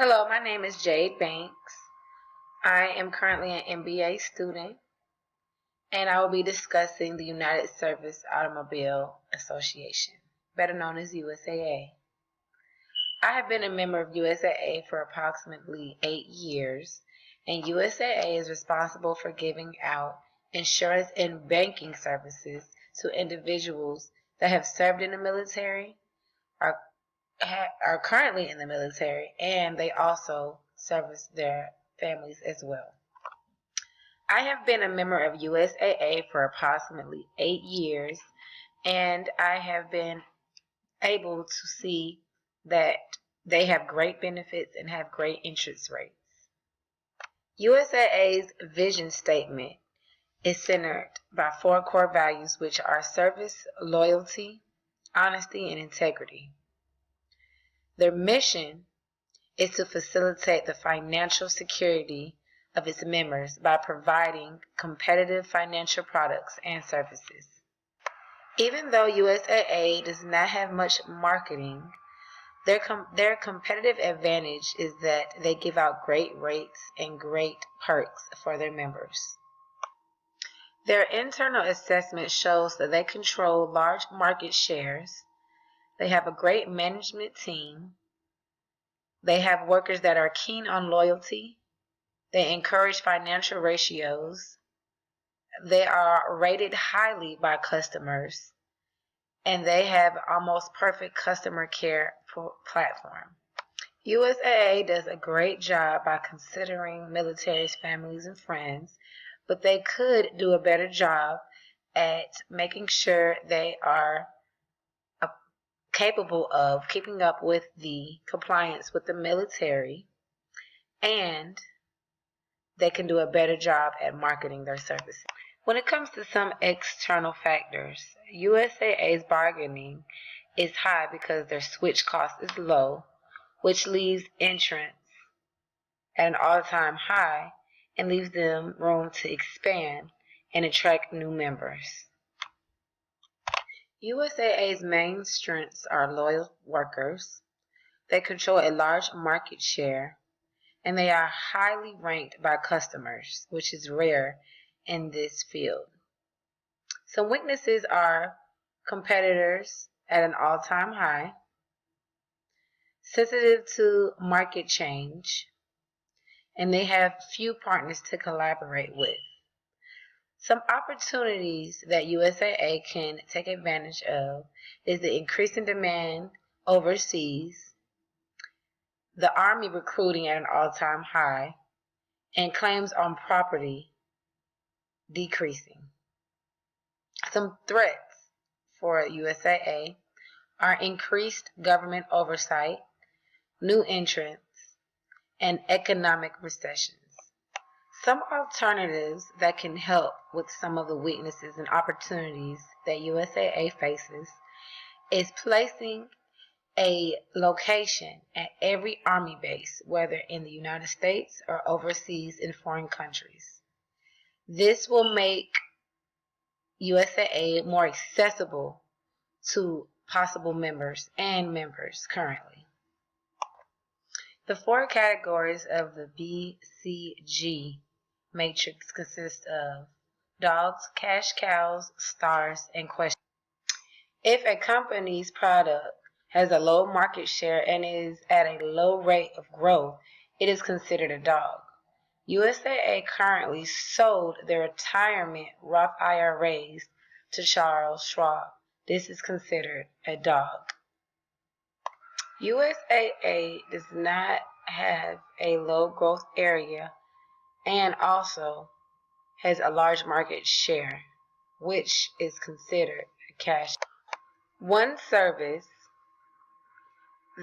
Hello, my name is Jade Banks. I am currently an MBA student, and I will be discussing the United Service Automobile Association, better known as USAA. I have been a member of USAA for approximately 8 years, and USAA is responsible for giving out insurance and banking services to individuals that have served in the military, are currently in the military, and they also service their families as well. I have been a member of USAA for approximately 8 years, and I have been able to see that they have great benefits and have great interest rates. USAA's vision statement is centered by 4 core values, which are service, loyalty, honesty, and integrity. Their mission is to facilitate the financial security of its members by providing competitive financial products and services. Even though USAA does not have much marketing, their competitive advantage is that they give out great rates and great perks for their members. Their internal assessment shows that they control large market shares. They have a great management team. They have workers that are keen on loyalty. They encourage financial ratios. They are rated highly by customers. And they have almost perfect customer care platform. USAA does a great job by considering military's families and friends, but they could do a better job at making sure they are capable of keeping up with the compliance with the military, and they can do a better job at marketing their services. When it comes to some external factors, USAA's bargaining is high because their switch cost is low, which leaves entrants at an all-time high and leaves them room to expand and attract new members. USAA's main strengths are loyal workers. They control a large market share, and they are highly ranked by customers, which is rare in this field. Some weaknesses are competitors at an all-time high, sensitive to market change, and they have few partners to collaborate with. Some opportunities that USAA can take advantage of is the increasing demand overseas, the Army recruiting at an all-time high, and claims on property decreasing. Some threats for USAA are increased government oversight, new entrants, and economic recessions. Some alternatives that can help with some of the weaknesses and opportunities that USAA faces is placing a location at every Army base, whether in the United States or overseas in foreign countries. This will make USAA more accessible to possible members and members currently. The 4 categories of the BCG matrix consist of dogs, cash cows, stars, and questions. If a company's product has a low market share and is at a low rate of growth, it is considered a dog. USAA currently sold their retirement Roth IRAs to Charles Schwab. This is considered a dog. USAA does not have a low growth area and also has a large market share, which is considered a cash. One service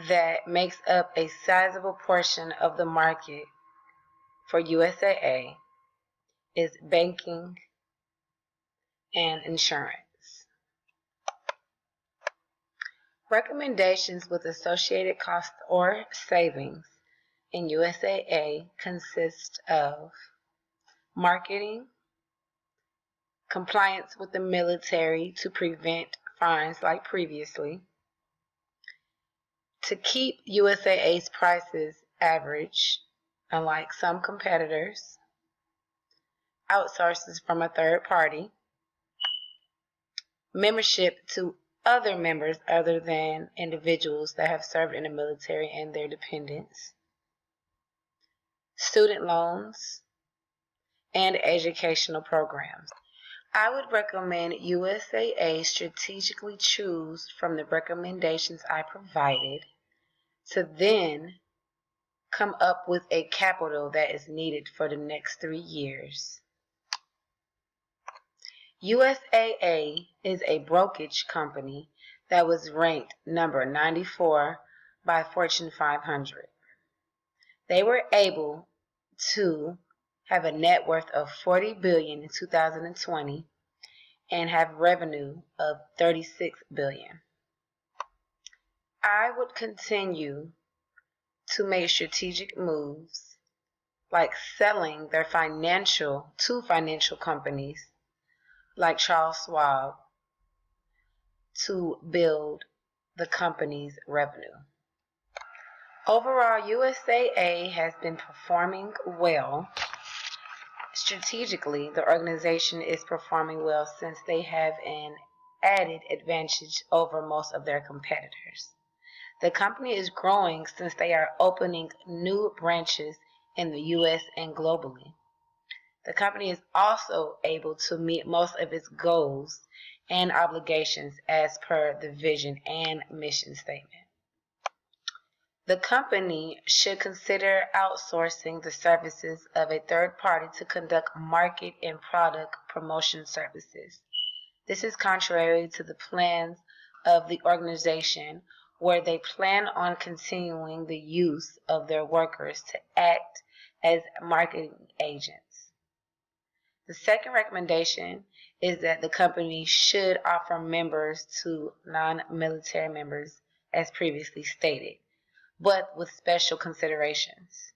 that makes up a sizable portion of the market for USAA is banking and insurance. Recommendations with associated costs or savings in USAA consist of marketing, compliance with the military to prevent fines like previously, to keep USAA's prices average, unlike some competitors, outsources from a third party, membership to other members other than individuals that have served in the military and their dependents, student loans, and educational programs. I would recommend USAA strategically choose from the recommendations I provided to then come up with a capital that is needed for the next 3 years. USAA is a brokerage company that was ranked number 94 by Fortune 500. They were able to have a net worth of $40 billion in 2020 and have revenue of $36 billion. I would continue to make strategic moves like selling their financial companies like Charles Schwab to build the company's revenue. Overall, USAA has been performing well. Strategically, the organization is performing well since they have an added advantage over most of their competitors. The company is growing since they are opening new branches in the U.S. and globally. The company is also able to meet most of its goals and obligations as per the vision and mission statement. The company should consider outsourcing the services of a third party to conduct market and product promotion services. This is contrary to the plans of the organization, where they plan on continuing the use of their workers to act as marketing agents. The second recommendation is that the company should offer members to non-military members as previously stated, but with special considerations.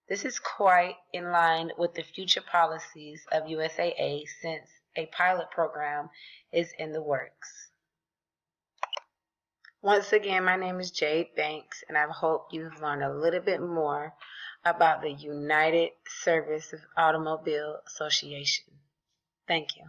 This is quite in line with the future policies of USAA since a pilot program is in the works. Once again, my name is Jade Banks, and I hope you've learned a little bit more about the United Service of Automobile Association. Thank you.